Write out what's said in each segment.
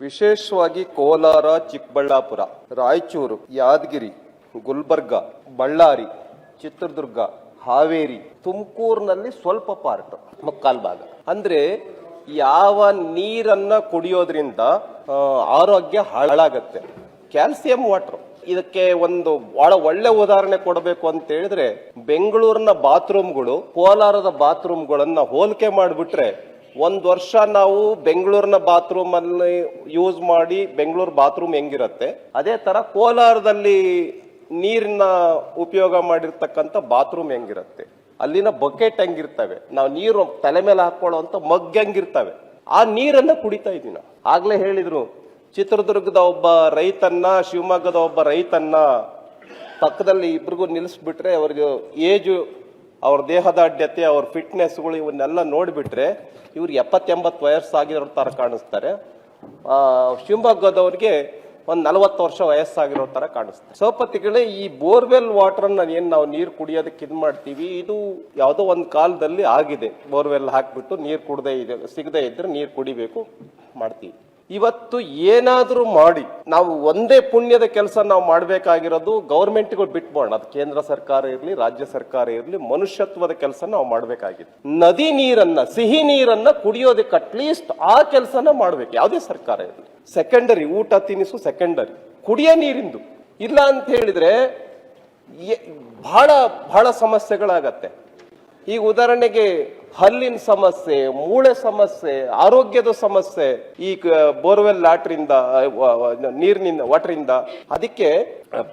ವಿಶೇಷವಾಗಿ ಕೋಲಾರ, ಚಿಕ್ಕಬಳ್ಳಾಪುರ, ರಾಯಚೂರು, ಯಾದಗಿರಿ, ಗುಲ್ಬರ್ಗ, ಬಳ್ಳಾರಿ, ಚಿತ್ರದುರ್ಗ, ಹಾವೇರಿ, ತುಮಕೂರಿನಲ್ಲಿ ಸ್ವಲ್ಪ ಪಾರ್ಟ್, ಮುಕ್ಕಾಲ್ ಭಾಗ. ಅಂದ್ರೆ ಯಾವ ನೀರನ್ನ ಕುಡಿಯೋದ್ರಿಂದ ಆರೋಗ್ಯ ಹಾಳಾಗತ್ತೆ. ಕ್ಯಾಲ್ಸಿಯಂ ವಾಟರ್ ಇದಕ್ಕೆ ಒಂದು ಬಹಳ ಒಳ್ಳೆ ಉದಾಹರಣೆ ಕೊಡಬೇಕು ಅಂತ ಹೇಳಿದ್ರೆ, ಬೆಂಗಳೂರಿನ ಬಾತ್ರೂಮ್ಗಳು ಕೋಲಾರದ ಬಾತ್ರೂಮ್ಗಳನ್ನ ಹೋಲಿಕೆ ಮಾಡಿಬಿಟ್ರೆ, ಒಂದ್ ವರ್ಷ ನಾವು ಬೆಂಗಳೂರಿನ ಬಾತ್ರೂಮ್ ಅಲ್ಲಿ ಯೂಸ್ ಮಾಡಿ ಬೆಂಗಳೂರು ಬಾತ್ರೂಮ್ ಹೆಂಗಿರತ್ತೆ, ಅದೇ ತರ ಕೋಲಾರದಲ್ಲಿ ನೀರಿನ ಉಪಯೋಗ ಮಾಡಿರ್ತಕ್ಕಂಥ ಬಾತ್ರೂಮ್ ಹೆಂಗಿರತ್ತೆ, ಅಲ್ಲಿನ ಬಕೆಟ್ ಹೆಂಗಿರ್ತವೆ, ನಾವು ನೀರು ತಲೆ ಮೇಲೆ ಹಾಕೊಳ್ಳುವಂತ ಮಗ್ ಹೆಂಗಿರ್ತವೆ, ಆ ನೀರನ್ನ ಕುಡಿತಾ ಇದೀವಿ ನಾವು. ಆಗ್ಲೇ ಹೇಳಿದ್ರು, ಚಿತ್ರದುರ್ಗದ ಒಬ್ಬ ರೈತನ್ನ, ಶಿವಮೊಗ್ಗದ ಒಬ್ಬ ರೈತನ್ನ ಪಕ್ಕದಲ್ಲಿ ಇಬ್ರಿಗೂ ನಿಲ್ಲಿಸ್ಬಿಟ್ರೆ, ಅವ್ರಿಗೆ ಏಜು, ಅವ್ರ ದೇಹದಾಢ್ಯತೆ, ಅವ್ರ ಫಿಟ್ನೆಸ್ಗಳು ಇವನ್ನೆಲ್ಲ ನೋಡಿಬಿಟ್ರೆ ಇವ್ರು 70-80 ವಯಸ್ಸಾಗಿರೋ ತರ ಕಾಣಿಸ್ತಾರೆ. ಶಿವಮೊಗ್ಗದವ್ರಿಗೆ ಒಂದ್ 40 ವರ್ಷ ವಯಸ್ಸಾಗಿರೋ ತರ ಕಾಣಿಸ್ತಾರೆ. ಸೋಪತಿಗಳೇ, ಈ ಬೋರ್ವೆಲ್ ವಾಟರ್ ಏನ್ ನಾವು ನೀರು ಕುಡಿಯೋದಕ್ಕೆ ಇದ್ ಮಾಡ್ತೀವಿ, ಇದು ಯಾವುದೋ ಒಂದ್ ಕಾಲದಲ್ಲಿ ಆಗಿದೆ. ಬೋರ್ವೆಲ್ ಹಾಕ್ಬಿಟ್ಟು ನೀರು ಕುಡದೆ ಇದೆ, ಸಿಗದೆ ಇದ್ರೆ ನೀರು ಕುಡಿಬೇಕು ಮಾಡ್ತೀವಿ. ಇವತ್ತು ಏನಾದ್ರೂ ಮಾಡಿ ನಾವು ಒಂದೇ ಪುಣ್ಯದ ಕೆಲಸ ನಾವು ಮಾಡ್ಬೇಕಾಗಿರೋದು, ಗೌರ್ಮೆಂಟ್ಗಳು ಬಿಟ್ಬೋಣ, ಅದು ಕೇಂದ್ರ ಸರ್ಕಾರ ಇರ್ಲಿ, ರಾಜ್ಯ ಸರ್ಕಾರ ಇರ್ಲಿ, ಮನುಷ್ಯತ್ವದ ಕೆಲಸ ನಾವು ಮಾಡ್ಬೇಕಾಗಿದೆ. ನದಿ ನೀರನ್ನ, ಸಿಹಿ ನೀರನ್ನ ಕುಡಿಯೋದಕ್ಕೆ ಅಟ್ಲೀಸ್ಟ್ ಆ ಕೆಲಸನ ಮಾಡ್ಬೇಕು, ಯಾವುದೇ ಸರ್ಕಾರ ಇರಲಿ. ಸೆಕೆಂಡರಿ, ಊಟ ತಿನಿಸು ಸೆಕೆಂಡರಿ, ಕುಡಿಯೋ ನೀರಿಂದು ಇಲ್ಲ ಅಂತ ಹೇಳಿದ್ರೆ ಬಹಳ ಬಹಳ ಸಮಸ್ಯೆಗಳಾಗತ್ತೆ. ಈಗ ಉದಾಹರಣೆಗೆ ಹಲ್ಲಿನ ಸಮಸ್ಯೆ, ಮೂಳೆ ಸಮಸ್ಯೆ, ಆರೋಗ್ಯದ ಸಮಸ್ಯೆ ಈ ಬೋರ್ವೆಲ್ ನೀರಿನಿಂದ ವಾಟರಿಂದ. ಅದಕ್ಕೆ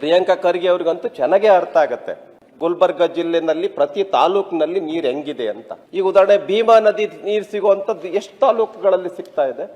ಪ್ರಿಯಾಂಕಾ ಖರ್ಗೆ ಅವ್ರಿಗಂತೂ ಚೆನ್ನಾಗೇ ಅರ್ಥ ಆಗತ್ತೆ ಗುಲ್ಬರ್ಗ ಜಿಲ್ಲೆನಲ್ಲಿ ಪ್ರತಿ ತಾಲೂಕಿನಲ್ಲಿ ನೀರ್ ಹೆಂಗಿದೆ ಅಂತ. ಈಗ ಉದಾಹರಣೆ ಭೀಮಾ ನದಿ ನೀರು ಸಿಗುವಂತದ್ದು ಎಷ್ಟು ತಾಲೂಕುಗಳಲ್ಲಿ ಸಿಗ್ತಾ ಇದೆ.